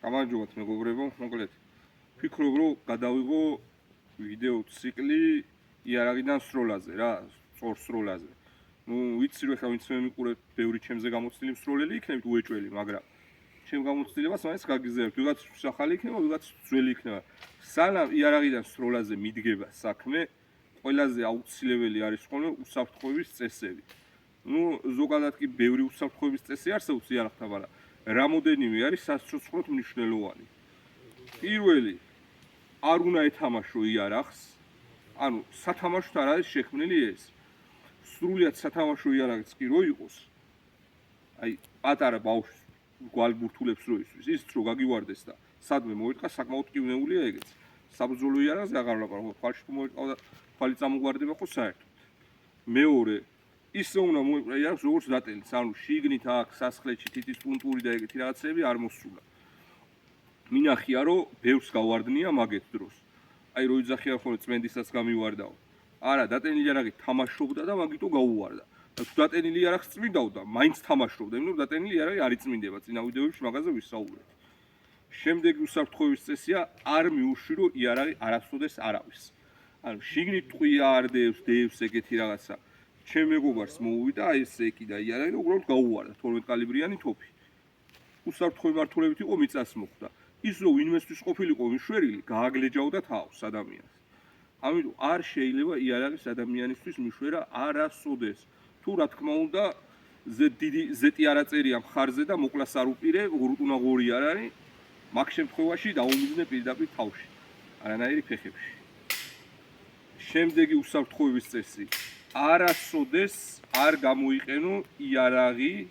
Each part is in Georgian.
გამარჯობათ მეგობრებო, მოკლედ ვფიქრობ რომ გადავიღო ვიდეო ციკლი იარაღიდან სროლაზე რა, სწორ სროლაზე. ვიცი რომ ხა ვინც მე მიყურებთ, ბევრი ჩემზე გამოცდილი მსროლელი იქნებით უეჭველი, მაგრამ ჩემ გამოცდილებას მაინც გაგიზიარებთ, ვიღაც ახალი იქნება, ვიღაც ძველი იქნება. სანამ იარაღიდან სროლაზე მიდგება საქმე, ყველაზე აუცილებელი არის ხოლმე უსაფრთხოების წესები. ზოგადად კი ბევრი უსაფრთხოების წესი არსებობს იარაღთან, მაგრამ რამოდენიმე არის სასიცოცხლოდ მნიშვნელოვანი. პირველი, არ უნდა ეთამაშო იარაღს, ანუ სათამაშოდ არ არის შექმნილი ეს. სრულიად სათამაშო იარაღიც კი რო იყოს, აი პატარა ბავშვს გვალბურთულებს რო ის რო გაგივარდეს და სადმე მოიტყა, საკმაოდ კივნეულია ეგეც. საბრძოლო იარაღზე აღარ ვლაპარაკობ, ხალხში თუ მოიტყავ და ხალი წამოგვარდება ხო საერთოდ. მეორე, ისე უნდა მოიყვრა იარაღს როგორც დატენილს, ანუ შიგნით აქ სასახლეში თითის პუნქტური და ეგეთი რაღაცები არ მოსულა. მინახია რომ ბევრს გავარდნია მაგეთ დროს. აი რო იძახიან ხოლმე წმენდისაც გამივარდაო. არა, დატენილი იარაღი თამაშობდა და მაგიტო გაუვარდა. და თუ დატენილი იარაღს წმინდავდა, მაინც თამაშობდა, იმიტომ რომ დატენილი იარაღი არ იწმინდება. წინა ვიდეოებში მაგაზე ვისაუბრეთ. შემდეგი უსაფრთხოების წესია არ მიუშვირო იარაღი არასოდეს არავის. ანუ შიგნით ტყვია არ დევს ეგეთი რაღაცა. ჩემ მეგობარს მოუვიდა ეს ეკიდა იარაღი და უბრალოდ გაუვარდა 12 კალიბრიანი თოფი. უსაფრთხო მიმართულებით იყო მიწას მოხვდა. ის რომ ვინმესთვის ყოფილიყო მიშვერილი, გააგლეჯავდა თავს ადამიანს. ამიტომ არ შეიძლება იარაღის ადამიანისთვის მიშვერა არასოდეს. თუ რა თქმა უნდა, ზეტი არ აწერია მხარზე და მოკლას არ უპირე, რუტუნა ღორი არ არის, მაგ შემთხვევაში დაუმიზნე პირდაპირ თავში. არანაირი ფეხებში. შემდეგი უსაფრთხოების წესი. არასოდეს არ გამოიყენო იარაღი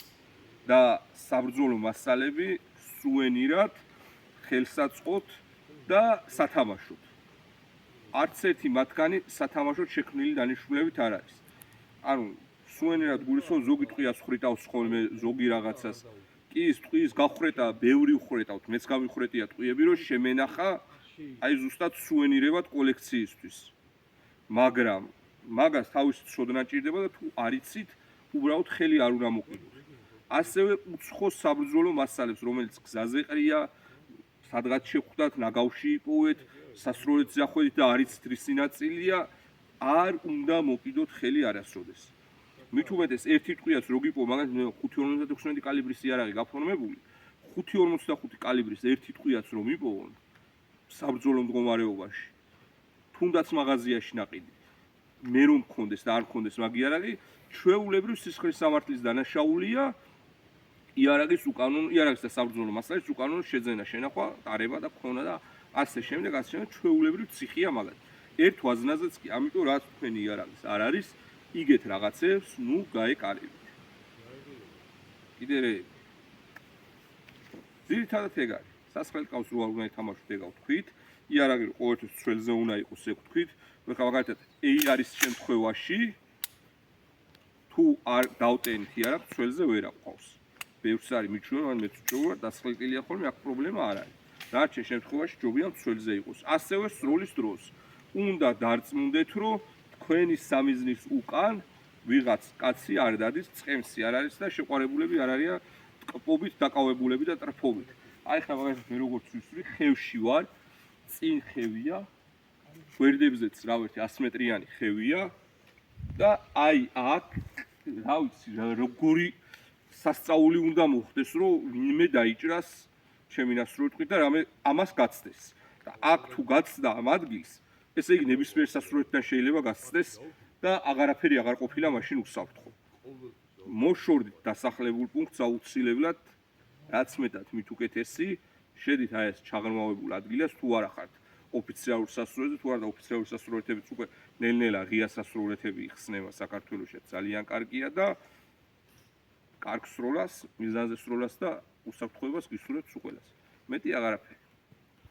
და საბრძოლო მასალები სუვენირად, ხელსაწყოთ და სათამაშოდ. არც ერთი მათგანი სათამაშოდ შექმნილი დანიშნულებით არ არის. ანუ სუვენირად გულისხმობ ზოგი ტყვიას ხრიტავს ხოლმე ზოგი რაღაცას. კი ის ტყვის გახრეტა, ბევრი უხრეტავთ, მეც გამიხრეტია ტყვიები, რომ შემენახა აი ზუსტად სუვენირებად კოლექციისთვის. მაგრამ მაგას თავისი ცოდნა ჭირდება და თუ არ იცით, უბრალოდ ხელი არ უნდა მოყიდოთ. ასევე უცხო საბრძოლო მასალებს, რომელიც გზაზე ყრია, სადღაც შეხვდათ, ნაგავში იპოვეთ, სასროლეთზე ახვედით და არ იცით რის ნაწილია, არ უნდა მოყიდოთ ხელი არასოდეს. მით უმეტეს ერთი ტყვიას რო გიპოვო, მაგალითად 5.56 კალიბრის იარაღი გაფორმებული, 5.55 კალიბრის ერთი ტყვიას რომ იპოვონ საბრძოლო მდგომარეობაში, თუნდაც მაღაზიაში ნაყიდი, მე რომ მქონდეს და არ მქონდეს მაგ იარაღი, ჩვეულებრივ სისხლის სამართლის დანაშაულია იარაღის და საბრძოლო მასალის უკანონო შეძენა, შენახვა, ტარება და ქონა და ასე შემდეგ, ჩვეულებრივ ციხია მაგათ. ერთ ვაზნაზეც კი, ამიტომ რაც თქვენი იარაღის არ არის, იგეთ რაღაცებს, გაეკარებით. კიდე რე. ძირითადად ეგ არის. სასხლეთ ყავს რო არ უნდა ეთამაშოთ ეგ ვთქვით. იარაღი ყოველთვის ცველზე უნდა იყოს ეგ ვთქვით. ხა მაგალითად A არის შემთხვევაში თუ არ დავტენით იარაღს ცველზე ვერ აყავს. ბევრს არის მიჩვევა, ან მეც ვჭოვარ, დასხლეტილია ხოლმე, აქ პრობლემა არ არის. დარჩენ შემთხვევაში ჯობია ცველზე იყოს. ასევე სროლის დროს უნდა დარწმუნდეთ, რომ თქვენი სამიზნის უკან ვიღაც კაცი არ დადის, წყემსი არ არის და შეყვარებულები არ არიან ტკპობით, დაკავებულები და ტრფობით. აი ხა მაგალითად მე როგორც ვისვრი, ხევში ვარ, წინ ხევია, გვერდებზეც რავერთი 100 მეტრიანი ხევია და აი აქ, რა ვიცი, როგორი სასწაული უნდა მოხდეს, რომ ვინმე დაიჭრას ჩემი ნასროლთქვით და რამე ამას გაცდეს. და აქ თუ გაცდა ამ ადგილს, ესე იგი ნებისმიერ სასროლეთთან შეიძლება გაცდეს და აღარაფერი აღარ ყოფილა მაშინ უსაფრთხო. მოშორდით დასახლებულ პუნქტს აუცილებლად, რაც მეტად მით უკეთესი, შედით აი ეს ჩაღრმავებულ ადგილას თუ არა ხართ ოფიციალურ სასროლეთზე, თუ არა და ოფიციალური სასროლეთებიც უკვე ნელ-ნელა ღია სასროლეთები იხსნება საქართველოში, ძალიან კარგია და კარგ სროლას, მიზანზე სროლას და უსაფრთხოებას გისურვებთ ყველას. მეტი აღარაფერი.